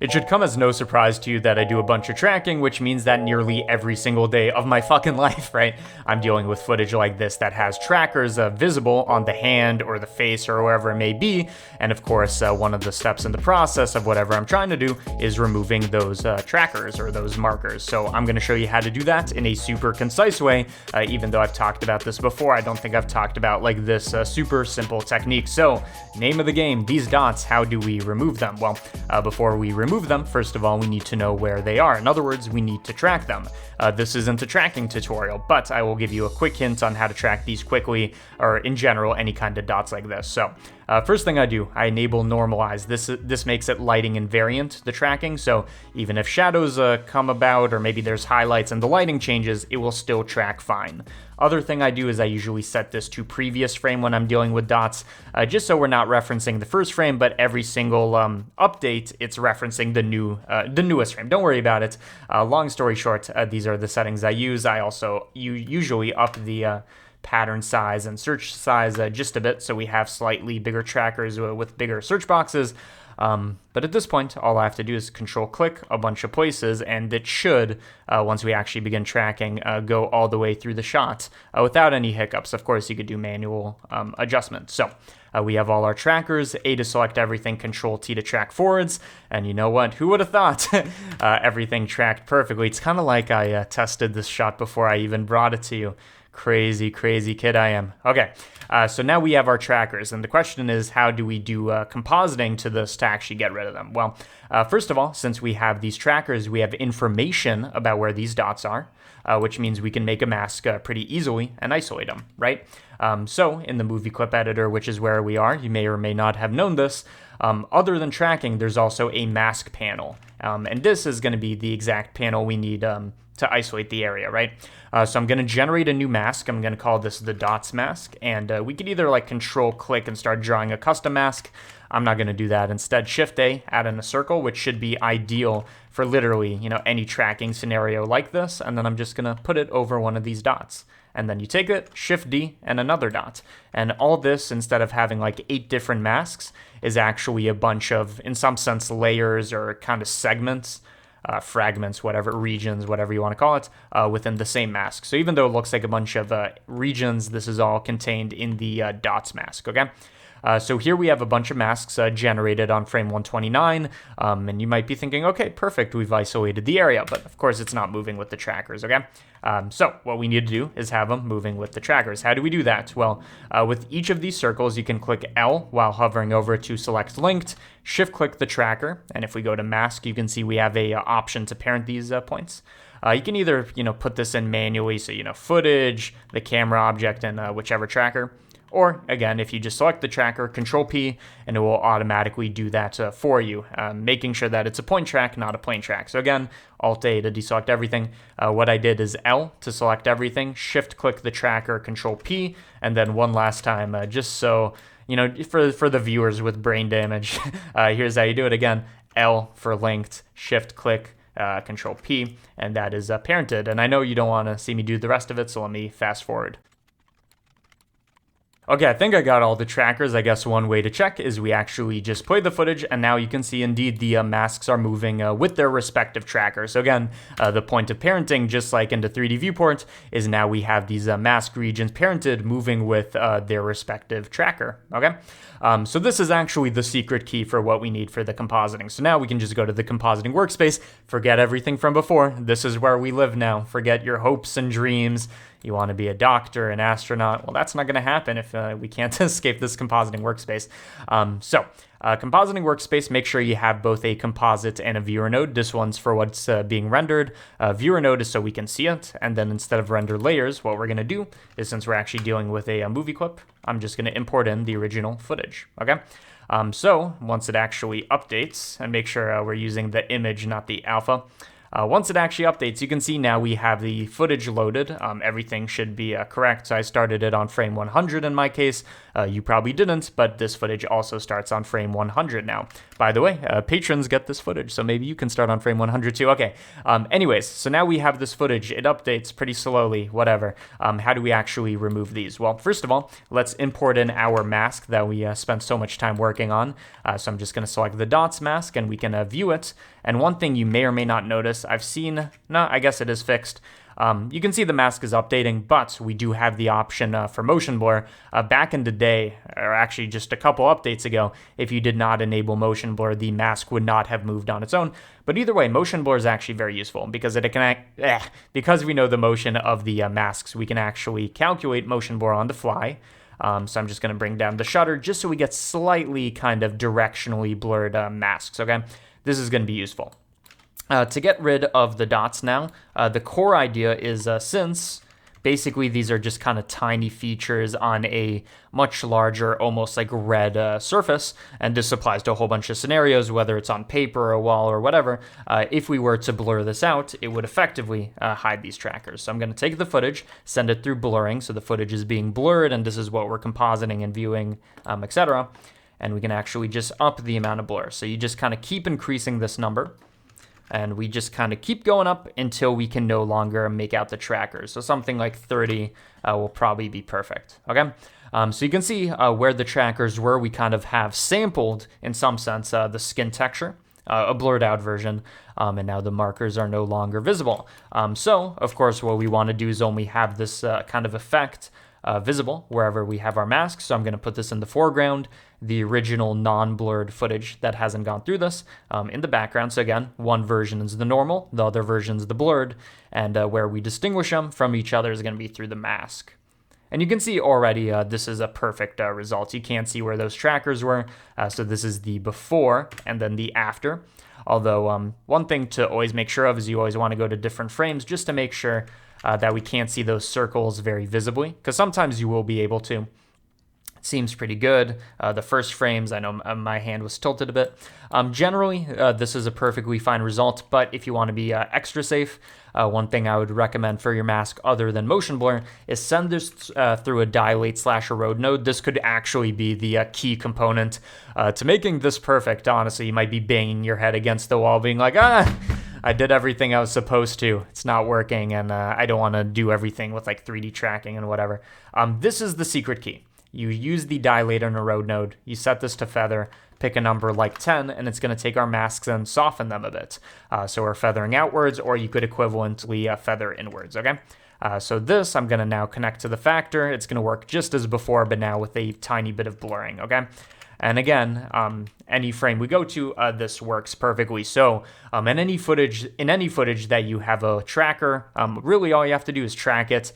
It should come as no surprise to you that I do a bunch of tracking, which means that nearly every single day of my fucking life, right, I'm dealing with footage like this that has trackers visible on the hand or the face or wherever it may be. And of course, one of the steps in the process of whatever I'm trying to do is removing those trackers or those markers. So I'm going to show you how to do that in a super concise way. Even though I've talked about this before, I don't think I've talked about like this super simple technique. So name of the game, these dots, how do we remove them? Well, before we remove them, first of all, we need to know where they are. In other words, we need to track them. This isn't a tracking tutorial, but I will give you a quick hint on how to track these quickly, or in general, any kind of dots like this. So first thing I do, I enable normalize. This makes it lighting invariant, the tracking, so even if shadows come about, or maybe there's highlights and the lighting changes, it will still track fine. Other thing I do is I usually set this to previous frame when I'm dealing with dots, just so we're not referencing the first frame, but every single update, it's referencing the newest frame. Don't worry about it. Long story short, these are the settings I use. I also usually up the pattern size and search size just a bit, so we have slightly bigger trackers with bigger search boxes. But at this point, all I have to do is control-click a bunch of places, and it should, once we actually begin tracking, go all the way through the shot without any hiccups. Of course, you could do manual adjustments. So we have all our trackers, A to select everything, Control-T to track forwards, and you know what? Who would have thought? Everything tracked perfectly. It's kind of like I tested this shot before I even brought it to you. Crazy, crazy kid I am. Okay, so now we have our trackers, and the question is, how do we do compositing to this to actually get rid of them? Well, first of all, since we have these trackers, we have information about where these dots are, which means we can make a mask pretty easily and isolate them, right? So in the movie clip editor, which is where we are, you may or may not have known this, other than tracking, there's also a mask panel, and this is going to be the exact panel we need to isolate the area, right? So I'm going to generate a new mask. I'm going to call this the dots mask, and we could either like control click and start drawing a custom mask. I'm not going to do that. Instead, Shift A, add in a circle, which should be ideal for literally, any tracking scenario like this. And then I'm just going to put it over one of these dots. And then you take it, Shift D, and another dot. And all this, instead of having like 8 different masks, is actually a bunch of, in some sense, layers or kind of segments, fragments, whatever, regions, whatever you want to call it, within the same mask. So even though it looks like a bunch of regions, this is all contained in the dots mask, okay? So here we have a bunch of masks generated on frame 129, and you might be thinking, okay, perfect, we've isolated the area, but of course it's not moving with the trackers, okay? So what we need to do is have them moving with the trackers. How do we do that? Well, with each of these circles, you can click L while hovering over to select linked, shift-click the tracker, and if we go to mask, you can see we have a option to parent these points. You can either, put this in manually, so, footage, the camera object, and whichever tracker. Or, again, if you just select the tracker, Control-P, and it will automatically do that for you, making sure that it's a point track, not a plane track. So again, Alt-A to deselect everything. What I did is L to select everything, Shift-click the tracker, Control-P, and then one last time, just so, for the viewers with brain damage, here's how you do it again. L for linked, Shift-click, Control-P, and that is parented. And I know you don't want to see me do the rest of it, so let me fast forward. Okay, I think I got all the trackers. I guess one way to check is we actually just play the footage, and now you can see indeed the masks are moving with their respective trackers. So again, the point of parenting, just like in the 3D viewport, is now we have these mask regions parented moving with their respective tracker, okay? So this is actually the secret key for what we need for the compositing. So now we can just go to the compositing workspace, forget everything from before. This is where we live now. Forget your hopes and dreams. You want to be a doctor, an astronaut. Well, that's not going to happen if we can't escape this compositing workspace. Compositing workspace, make sure you have both a composite and a viewer node. This one's for what's being rendered. Viewer node is so we can see it. And then instead of render layers, what we're going to do is, since we're actually dealing with a movie clip, I'm just going to import in the original footage, okay? So once it actually updates, and make sure we're using the image, not the alpha, once it actually updates, you can see now we have the footage loaded. Everything should be correct. So I started it on frame 100 in my case. You probably didn't, but this footage also starts on frame 100 now. By the way, patrons get this footage, so maybe you can start on frame 100 too. Okay, anyways, so now we have this footage. It updates pretty slowly, whatever. How do we actually remove these? Well, first of all, let's import in our mask that we spent so much time working on. So I'm just going to select the dots mask, and we can view it. And one thing you may or may not notice, I guess it is fixed. You can see the mask is updating, but we do have the option for motion blur. Back in the day, or actually just a couple updates ago, if you did not enable motion blur, the mask would not have moved on its own. But either way, motion blur is actually very useful because because we know the motion of the masks, we can actually calculate motion blur on the fly. So I'm just going to bring down the shutter just so we get slightly kind of directionally blurred masks, okay? This is going to be useful. To get rid of the dots now, the core idea is since basically these are just kind of tiny features on a much larger, almost like red surface, and this applies to a whole bunch of scenarios, whether it's on paper, a wall, or whatever. If we were to blur this out, it would effectively hide these trackers. So I'm going to take the footage, send it through blurring, so the footage is being blurred, and this is what we're compositing and viewing, etc. And we can actually just up the amount of blur. So you just kind of keep increasing this number. And we just kind of keep going up until we can no longer make out the trackers. So something like 30 will probably be perfect, okay? So you can see where the trackers were. We kind of have sampled, in some sense, the skin texture, a blurred out version, and now the markers are no longer visible. So, of course, what we want to do is only have this kind of effect visible wherever we have our mask. So I'm going to put this in the foreground, the original non-blurred footage that hasn't gone through this in the background. So again, one version is the normal, the other version is the blurred, and where we distinguish them from each other is going to be through the mask. And you can see already this is a perfect result. You can't see where those trackers were. So this is the before and then the after. Although one thing to always make sure of is you always want to go to different frames just to make sure that we can't see those circles very visibly, because sometimes you will be able to. It seems pretty good. The first frames, I know my hand was tilted a bit. Generally, this is a perfectly fine result, but if you want to be extra safe, one thing I would recommend for your mask other than motion blur is send this through a dilate/erode node. This could actually be the key component to making this perfect. Honestly, you might be banging your head against the wall being like, I did everything I was supposed to. It's not working, and I don't want to do everything with like 3D tracking and whatever. This is the secret key. You use the dilate and erode node. You set this to feather, pick a number like 10, and it's going to take our masks and soften them a bit. So we're feathering outwards, or you could equivalently feather inwards, okay? So this, I'm going to now connect to the factor. It's going to work just as before, but now with a tiny bit of blurring, okay? And again, any frame we go to, this works perfectly. So in any footage that you have a tracker, really all you have to do is track it,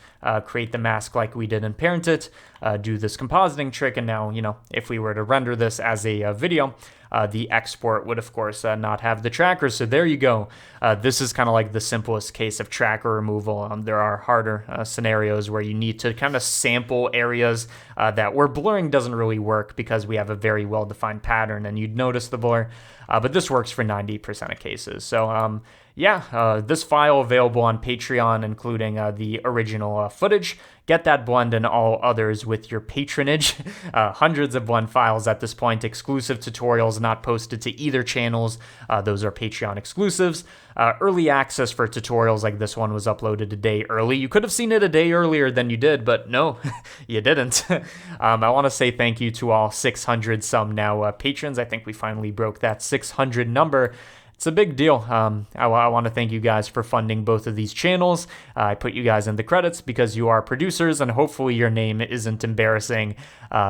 create the mask like we did in Parent It, do this compositing trick, and now, if we were to render this as a video, the export would, of course, not have the tracker. So there you go. This is kind of like the simplest case of tracker removal. There are harder scenarios where you need to kind of sample areas where blurring doesn't really work because we have a very well-defined pattern and you'd notice the blur. But this works for 90% of cases. So this file available on Patreon, including the original footage. Get that blend and all others with your patronage. Hundreds of blend files at this point, exclusive tutorials not posted to either channels. Those are Patreon exclusives. Early access for tutorials like this one was uploaded a day early. You could have seen it a day earlier than you did, but no, you didn't. I want to say thank you to all 600 some now patrons. I think we finally broke that 600 number. It's a big deal. I want to thank you guys for funding both of these channels. I put you guys in the credits because you are producers, and hopefully your name isn't embarrassing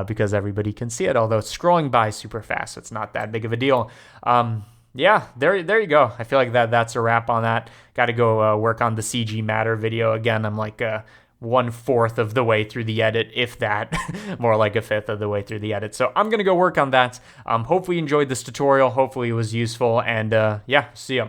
because everybody can see it, although it's scrolling by super fast. So it's not that big of a deal. Yeah, there you go. I feel like that's a wrap on that. Got to go work on the CG Matter video again. I'm like 1/4 of the way through the edit, if that, more like 1/5 of the way through the edit. So I'm going to go work on that. Hopefully you enjoyed this tutorial. Hopefully it was useful, and yeah, see ya.